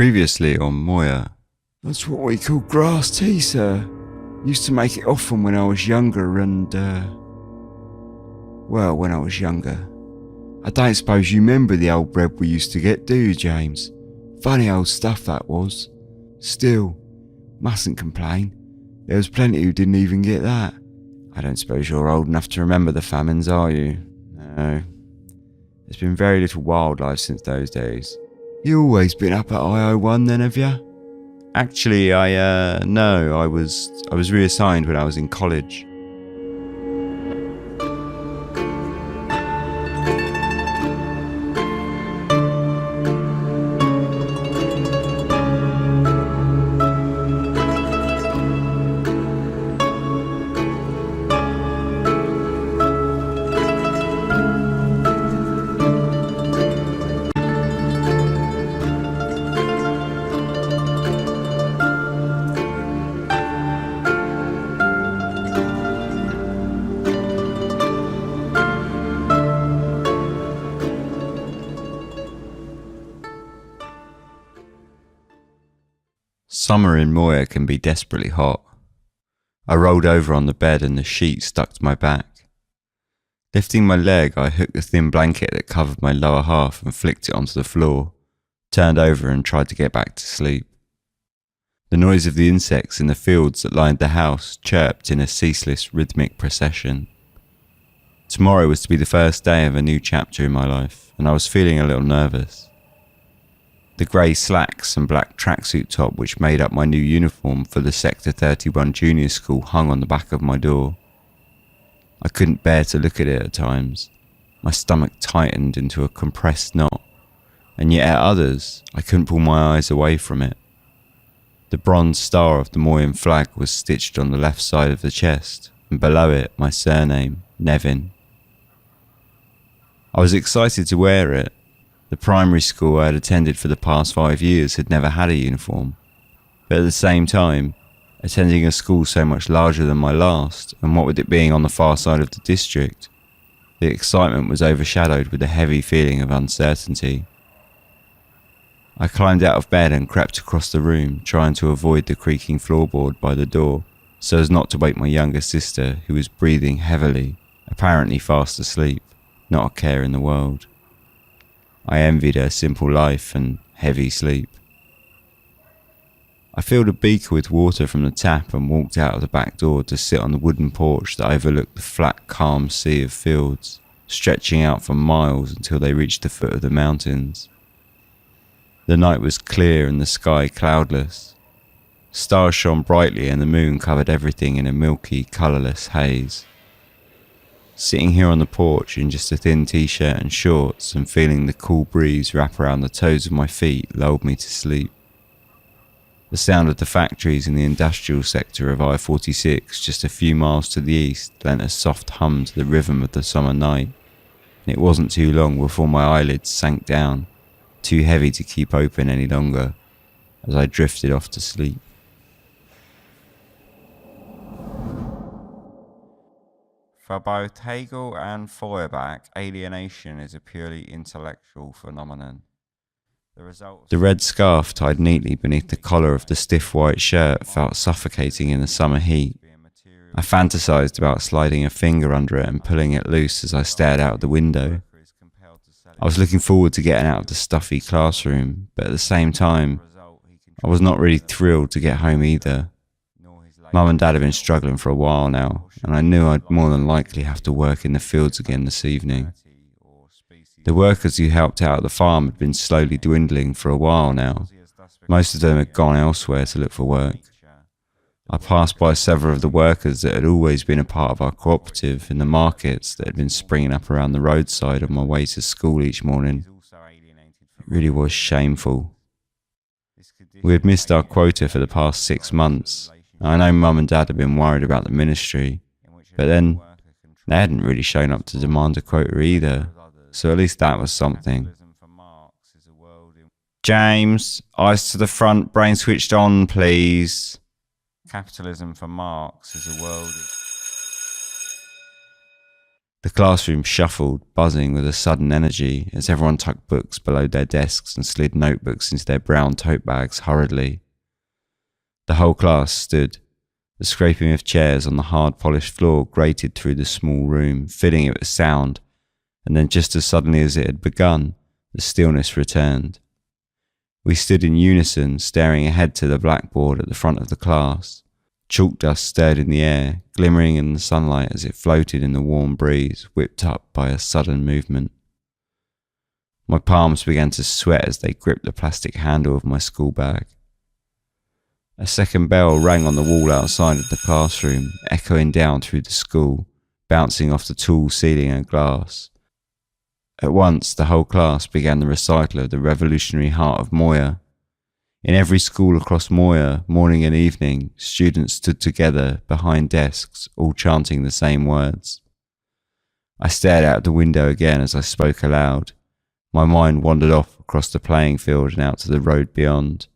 Previously on Moya. That's what we call grass tea, sir. Used to make it often when I was younger and, when I was younger. I don't suppose you remember the old bread we used to get, do you, James? Funny old stuff that was. Still, mustn't complain. There was plenty who didn't even get that. I don't suppose you're old enough to remember the famines, are you? No. There's been very little wildlife since those days. You always been up at IO1 then, have you? Actually, no, I was reassigned when I was in college. Summer in Moya can be desperately hot. I rolled over on the bed and the sheet stuck to my back. Lifting my leg, I hooked the thin blanket that covered my lower half and flicked it onto the floor, turned over and tried to get back to sleep. The noise of the insects in the fields that lined the house chirped in a ceaseless rhythmic procession. Tomorrow was to be the first day of a new chapter in my life, and I was feeling a little nervous. The grey slacks and black tracksuit top which made up my new uniform for the Sector 31 junior school hung on the back of my door. I couldn't bear to look at it at times. My stomach tightened into a compressed knot, and yet at others I couldn't pull my eyes away from it. The bronze star of the Moyan flag was stitched on the left side of the chest, and below it my surname, Nevin. I was excited to wear it. The primary school I had attended for the past 5 years had never had a uniform, but at the same time, attending a school so much larger than my last, and what with it being on the far side of the district, the excitement was overshadowed with a heavy feeling of uncertainty. I climbed out of bed and crept across the room, trying to avoid the creaking floorboard by the door, so as not to wake my younger sister, who was breathing heavily, apparently fast asleep, not a care in the world. I envied her simple life and heavy sleep. I filled a beaker with water from the tap and walked out of the back door to sit on the wooden porch that overlooked the flat, calm sea of fields, stretching out for miles until they reached the foot of the mountains. The night was clear and the sky cloudless. Stars shone brightly and the moon covered everything in a milky, colourless haze. Sitting here on the porch in just a thin t-shirt and shorts and feeling the cool breeze wrap around the toes of my feet lulled me to sleep. The sound of the factories in the industrial sector of I-46 just a few miles to the east lent a soft hum to the rhythm of the summer night, and it wasn't too long before my eyelids sank down, too heavy to keep open any longer, as I drifted off to sleep. For both Hegel and Feuerbach, alienation is a purely intellectual phenomenon. The red scarf tied neatly beneath the collar of the stiff white shirt felt suffocating in the summer heat. I fantasized about sliding a finger under it and pulling it loose as I stared out the window. I was looking forward to getting out of the stuffy classroom, but at the same time, I was not really thrilled to get home either. Mum and Dad had been struggling for a while now, and I knew I'd more than likely have to work in the fields again this evening. The workers who helped out at the farm had been slowly dwindling for a while now. Most of them had gone elsewhere to look for work. I passed by several of the workers that had always been a part of our cooperative in the markets that had been springing up around the roadside on my way to school each morning. It really was shameful. We had missed our quota for the past 6 months. I know Mum and Dad had been worried about the ministry, but then they hadn't really shown up to demand a quota either, so at least that was something. James, eyes to the front, brain switched on, please. Capitalism for Marx is a world. The classroom shuffled, buzzing with a sudden energy as everyone tucked books below their desks and slid notebooks into their brown tote bags hurriedly. The whole class stood. The scraping of chairs on the hard-polished floor grated through the small room, filling it with sound, and then just as suddenly as it had begun, the stillness returned. We stood in unison, staring ahead to the blackboard at the front of the class. Chalk dust stirred in the air, glimmering in the sunlight as it floated in the warm breeze, whipped up by a sudden movement. My palms began to sweat as they gripped the plastic handle of my school bag. A second bell rang on the wall outside of the classroom, echoing down through the school, bouncing off the tall ceiling and glass. At once, the whole class began the recital of the revolutionary heart of Moya. In every school across Moya, morning and evening, students stood together behind desks, all chanting the same words. I stared out the window again as I spoke aloud. My mind wandered off across the playing field and out to the road beyond.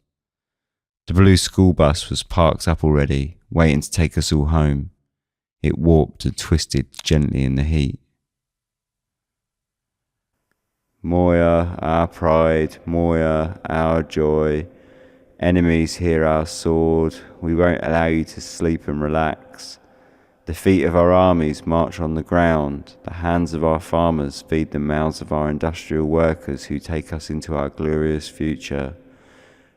The blue school bus was parked up already, waiting to take us all home. It warped and twisted gently in the heat. Moya, our pride, Moya, our joy. Enemies hear our sword. We won't allow you to sleep and relax. The feet of our armies march on the ground. The hands of our farmers feed the mouths of our industrial workers who take us into our glorious future.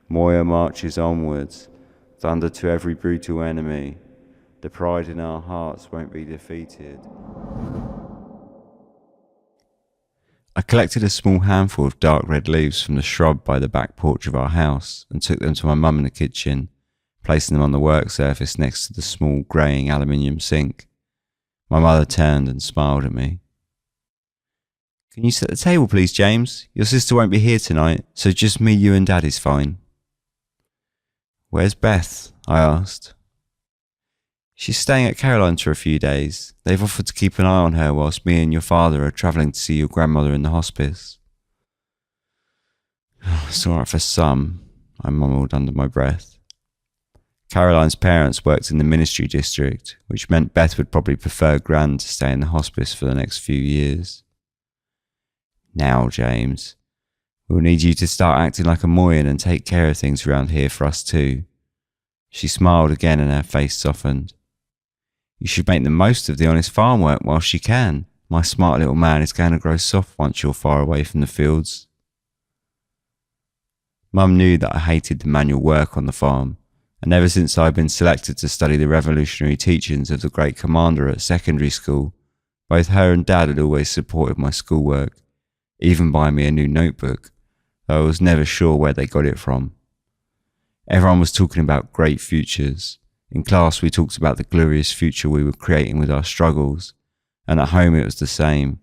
Moya marches onwards, thunder to every brutal enemy. The pride in our hearts won't be defeated. I collected a small handful of dark red leaves from the shrub by the back porch of our house and took them to my mum in the kitchen, placing them on the work surface next to the small greying aluminium sink. My mother turned and smiled at me. "Can you set the table, please, James? Your sister won't be here tonight, so just me, you and Dad is fine." "Where's Beth?" I asked. "She's staying at Caroline's for a few days. They've offered to keep an eye on her whilst me and your father are travelling to see your grandmother in the hospice." "It's all right for some," I mumbled under my breath. Caroline's parents worked in the ministry district, which meant Beth would probably prefer Gran to stay in the hospice for the next few years. "Now, James, we'll need you to start acting like a Moyan and take care of things around here for us too." She smiled again and her face softened. "You should make the most of the honest farm work whilst you can. My smart little man is going to grow soft once you're far away from the fields." Mum knew that I hated the manual work on the farm, and ever since I had been selected to study the revolutionary teachings of the great commander at secondary school, both her and Dad had always supported my schoolwork, even buying me a new notebook, though I was never sure where they got it from. Everyone was talking about great futures. In class, we talked about the glorious future we were creating with our struggles, and at home it was the same,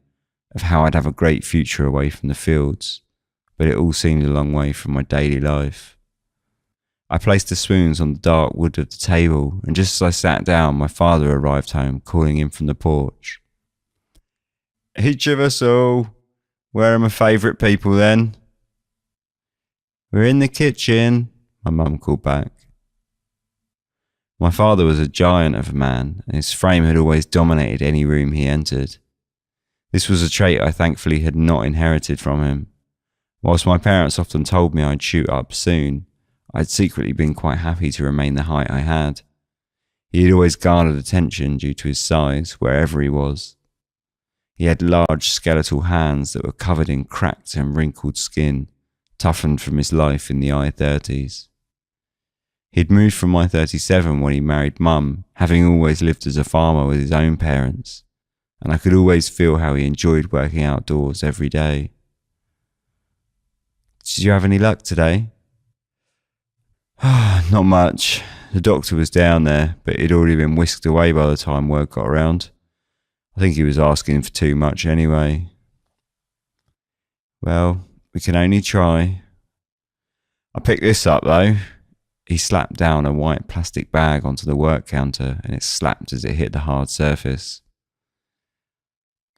of how I'd have a great future away from the fields, but it all seemed a long way from my daily life. I placed the spoons on the dark wood of the table, and just as I sat down, my father arrived home, calling in from the porch. "Each of us all. Where are my favourite people then?" "We're in the kitchen," my mum called back. My father was a giant of a man, and his frame had always dominated any room he entered. This was a trait I thankfully had not inherited from him. Whilst my parents often told me I'd shoot up soon, I'd secretly been quite happy to remain the height I had. He had always garnered attention due to his size, wherever he was. He had large skeletal hands that were covered in cracked and wrinkled skin, toughened from his life in the I-30s. He'd moved from I-37 when he married Mum, having always lived as a farmer with his own parents, and I could always feel how he enjoyed working outdoors every day. "Did you have any luck today?" "Not much. The doctor was down there, but he'd already been whisked away by the time word got around. I think he was asking for too much anyway." "Well, we can only try." "I picked this up though." He slapped down a white plastic bag onto the work counter, and it slapped as it hit the hard surface.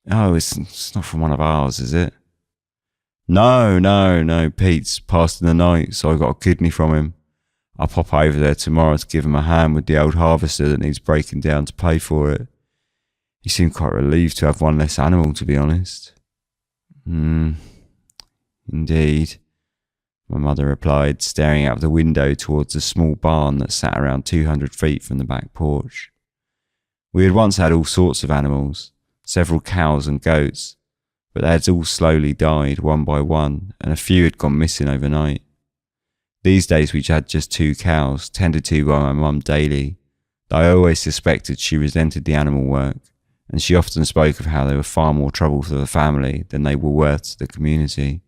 "Oh, it's not from one of ours, is it?" No, Pete's passed in the night, so I got a kidney from him. I'll pop over there tomorrow to give him a hand with the old harvester that needs breaking down to pay for it. You seem quite relieved to have one less animal, to be honest. Indeed, my mother replied, staring out of the window towards a small barn that sat around 200 feet from the back porch. We had once had all sorts of animals, several cows and goats, but they had all slowly died one by one, and a few had gone missing overnight. These days we had just 2 cows, tended to by my mum daily, though I always suspected she resented the animal work, and she often spoke of how they were far more trouble for the family than they were worth to the community.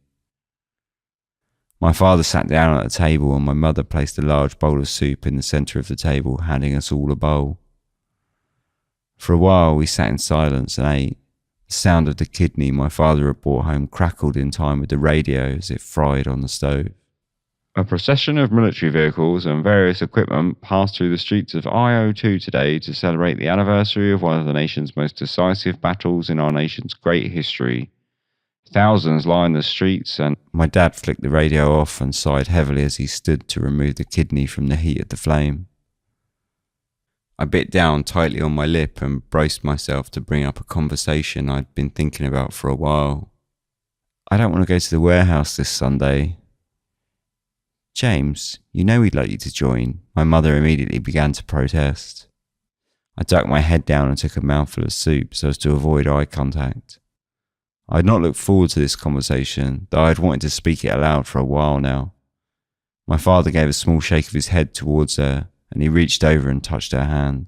My father sat down at the table and my mother placed a large bowl of soup in the centre of the table, handing us all a bowl. For a while we sat in silence and ate. The sound of the kidney my father had brought home crackled in time with the radio as it fried on the stove. A procession of military vehicles and various equipment passed through the streets of IO2 today to celebrate the anniversary of one of the nation's most decisive battles in our nation's great history. Thousands lined the streets, and my dad flicked the radio off and sighed heavily as he stood to remove the kidney from the heat of the flame. I bit down tightly on my lip and braced myself to bring up a conversation I'd been thinking about for a while. I don't want to go to the warehouse this Sunday. James, you know we'd like you to join. My mother immediately began to protest. I ducked my head down and took a mouthful of soup so as to avoid eye contact. I had not looked forward to this conversation, though I had wanted to speak it aloud for a while now. My father gave a small shake of his head towards her, and he reached over and touched her hand.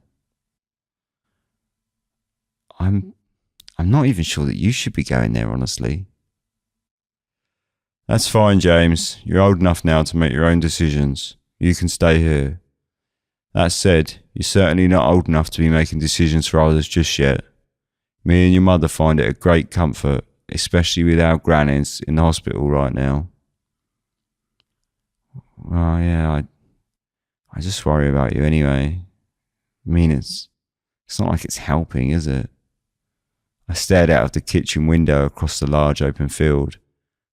I'm not even sure that you should be going there, honestly. That's fine, James. You're old enough now to make your own decisions. You can stay here. That said, you're certainly not old enough to be making decisions for others just yet. Me and your mother find it a great comfort, especially with our grannies in the hospital right now. Well, yeah, I just worry about you anyway. I mean, it's not like it's helping, is it? I stared out of the kitchen window across the large open field.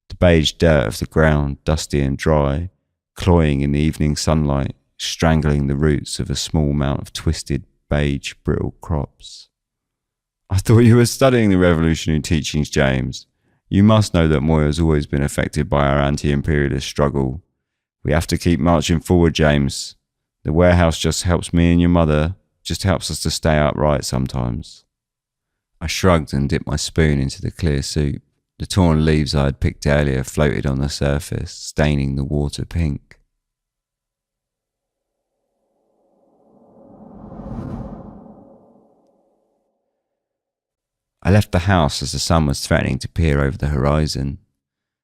The beige dirt of the ground, dusty and dry, cloying in the evening sunlight, strangling the roots of a small amount of twisted, beige, brittle crops. I thought you were studying the revolutionary teachings, James. You must know that Moya has always been affected by our anti-imperialist struggle. We have to keep marching forward, James. The warehouse just helps me and your mother, just helps us to stay upright sometimes. I shrugged and dipped my spoon into the clear soup. The torn leaves I had picked earlier floated on the surface, staining the water pink. I left the house as the sun was threatening to peer over the horizon.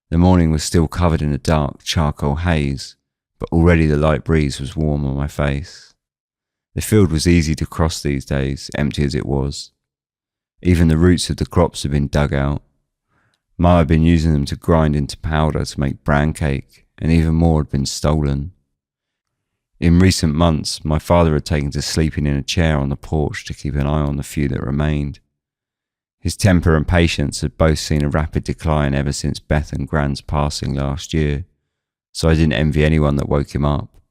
The morning was still covered in a dark charcoal haze, but already the light breeze was warm on my face. The field was easy to cross these days, empty as it was. Even the roots of the crops had been dug out. Moya had been using them to grind into powder to make bran cake, and even more had been stolen. In recent months, my father had taken to sleeping in a chair on the porch to keep an eye on the few that remained. His temper and patience had both seen a rapid decline ever since Beth and Gran's passing last year, so I didn't envy anyone that woke him up.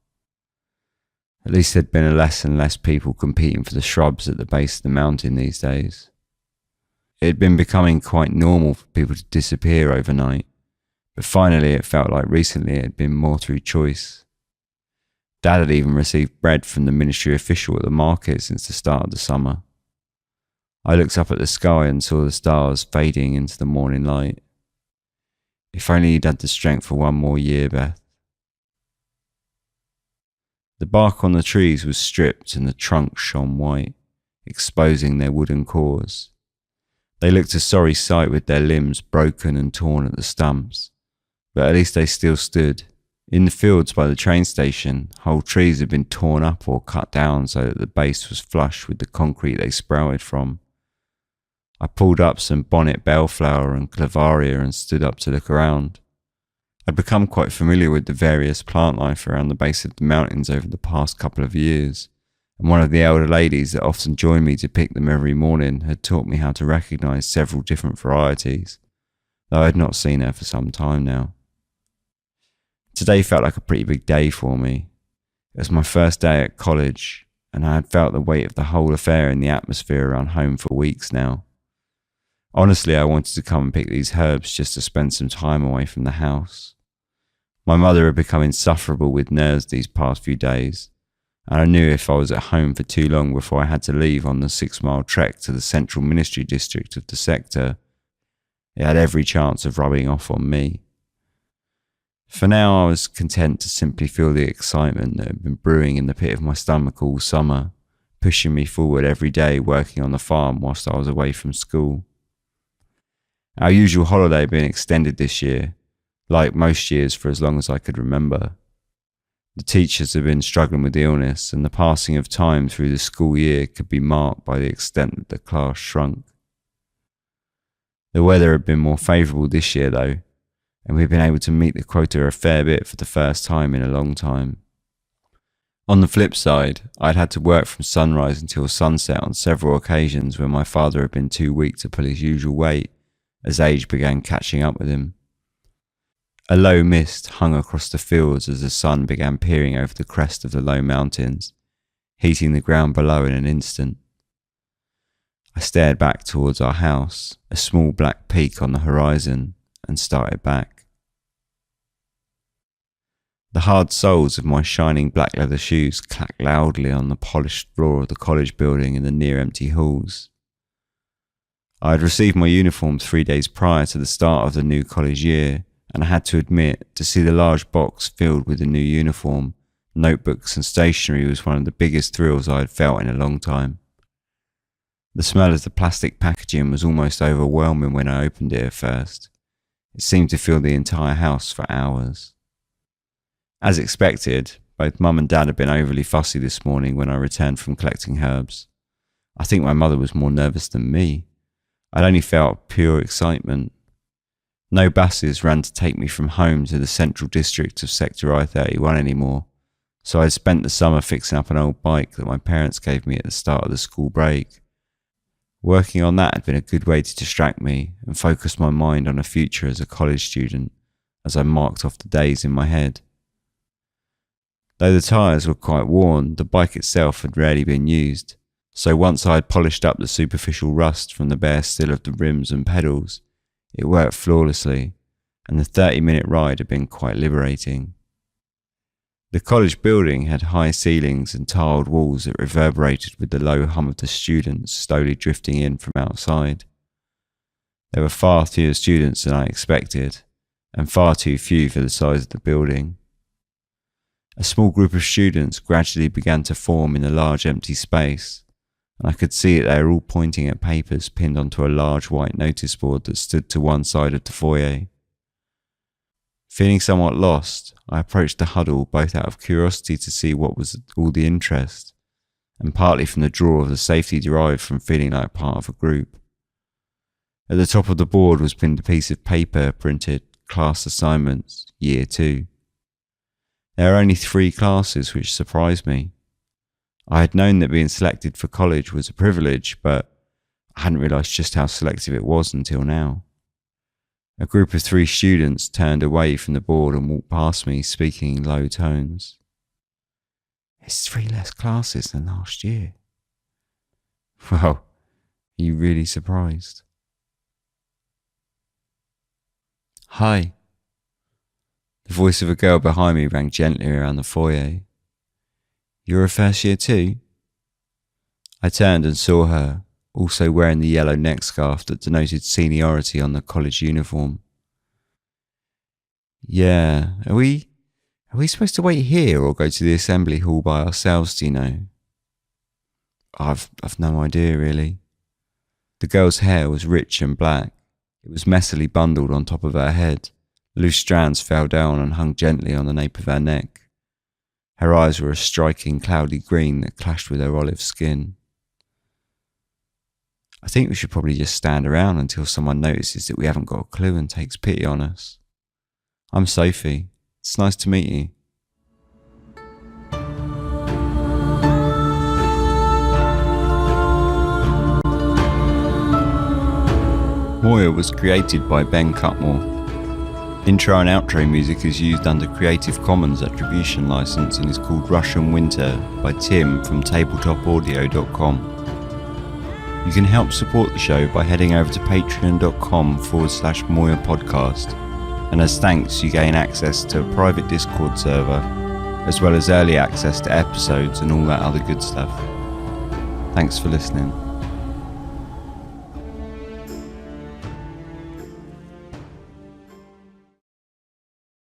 At least there'd been less and less people competing for the shrubs at the base of the mountain these days. It had been becoming quite normal for people to disappear overnight, but finally it felt like recently it had been more through choice. Dad had even received bread from the ministry official at the market since the start of the summer. I looked up at the sky and saw the stars fading into the morning light. If only he'd had the strength for one more year, Beth. The bark on the trees was stripped and the trunks shone white, exposing their wooden cores. They looked a sorry sight with their limbs broken and torn at the stumps, but at least they still stood. In the fields by the train station, whole trees had been torn up or cut down so that the base was flush with the concrete they sprouted from. I pulled up some bonnet bellflower and clavaria and stood up to look around. I'd become quite familiar with the various plant life around the base of the mountains over the past couple of years, and one of the elder ladies that often joined me to pick them every morning had taught me how to recognise several different varieties, though I had not seen her for some time now. Today felt like a pretty big day for me. It was my first day at college, and I had felt the weight of the whole affair in the atmosphere around home for weeks now. Honestly, I wanted to come and pick these herbs just to spend some time away from the house. My mother had become insufferable with nerves these past few days, and I knew if I was at home for too long before I had to leave on the 6-mile trek to the central ministry district of the sector, it had every chance of rubbing off on me. For now, I was content to simply feel the excitement that had been brewing in the pit of my stomach all summer, pushing me forward every day working on the farm whilst I was away from school. Our usual holiday had been extended this year, like most years for as long as I could remember. The teachers had been struggling with illness, and the passing of time through the school year could be marked by the extent that the class shrunk. The weather had been more favourable this year though, and we'd been able to meet the quota a fair bit for the first time in a long time. On the flip side, I'd had to work from sunrise until sunset on several occasions when my father had been too weak to pull his usual weight, as age began catching up with him. A low mist hung across the fields as the sun began peering over the crest of the low mountains, heating the ground below in an instant. I stared back towards our house, a small black peak on the horizon, and started back. The hard soles of my shining black leather shoes clacked loudly on the polished floor of the college building in the near empty halls. I had received my uniform 3 days prior to the start of the new college year, and I had to admit, to see the large box filled with the new uniform, notebooks and stationery was one of the biggest thrills I had felt in a long time. The smell of the plastic packaging was almost overwhelming when I opened it at first. It seemed to fill the entire house for hours. As expected, both Mum and Dad had been overly fussy this morning when I returned from collecting herbs. I think my mother was more nervous than me. I'd only felt pure excitement. No buses ran to take me from home to the central district of Sector I-31 anymore, so I'd spent the summer fixing up an old bike that my parents gave me at the start of the school break. Working on that had been a good way to distract me and focus my mind on a future as a college student as I marked off the days in my head. Though the tyres were quite worn, the bike itself had rarely been used, so once I had polished up the superficial rust from the bare steel of the rims and pedals, it worked flawlessly, and the 30-minute ride had been quite liberating. The college building had high ceilings and tiled walls that reverberated with the low hum of the students slowly drifting in from outside. There were far fewer students than I expected, and far too few for the size of the building. A small group of students gradually began to form in a large empty space, and I could see that they were all pointing at papers pinned onto a large white notice board that stood to one side of the foyer. Feeling somewhat lost, I approached the huddle both out of curiosity to see what was all the interest, and partly from the draw of the safety derived from feeling like part of a group. At the top of the board was pinned a piece of paper printed Class Assignments, Year 2. There were only 3 classes, which surprised me. I had known that being selected for college was a privilege, but I hadn't realised just how selective it was until now. A group of 3 students turned away from the board and walked past me, speaking in low tones. "It's 3 less classes than last year." Well, are you really surprised? "Hi." The voice of a girl behind me rang gently around the foyer. "You're a first year too?" I turned and saw her, also wearing the yellow neck scarf that denoted seniority on the college uniform. "Yeah, are we supposed to wait here or go to the assembly hall by ourselves, do you know?" I've no idea really. The girl's hair was rich and black. It was messily bundled on top of her head. Loose strands fell down and hung gently on the nape of her neck. Her eyes were a striking cloudy green that clashed with her olive skin. "I think we should probably just stand around until someone notices that we haven't got a clue and takes pity on us. I'm Sophie. It's nice to meet you." Moya was created by Ben Cutmore. Intro and outro music is used under Creative Commons Attribution License and is called Russian Winter by Tim from tabletopaudio.com. You can help support the show by heading over to patreon.com/Moya podcast, and as thanks you gain access to a private Discord server, as well as early access to episodes and all that other good stuff. Thanks for listening.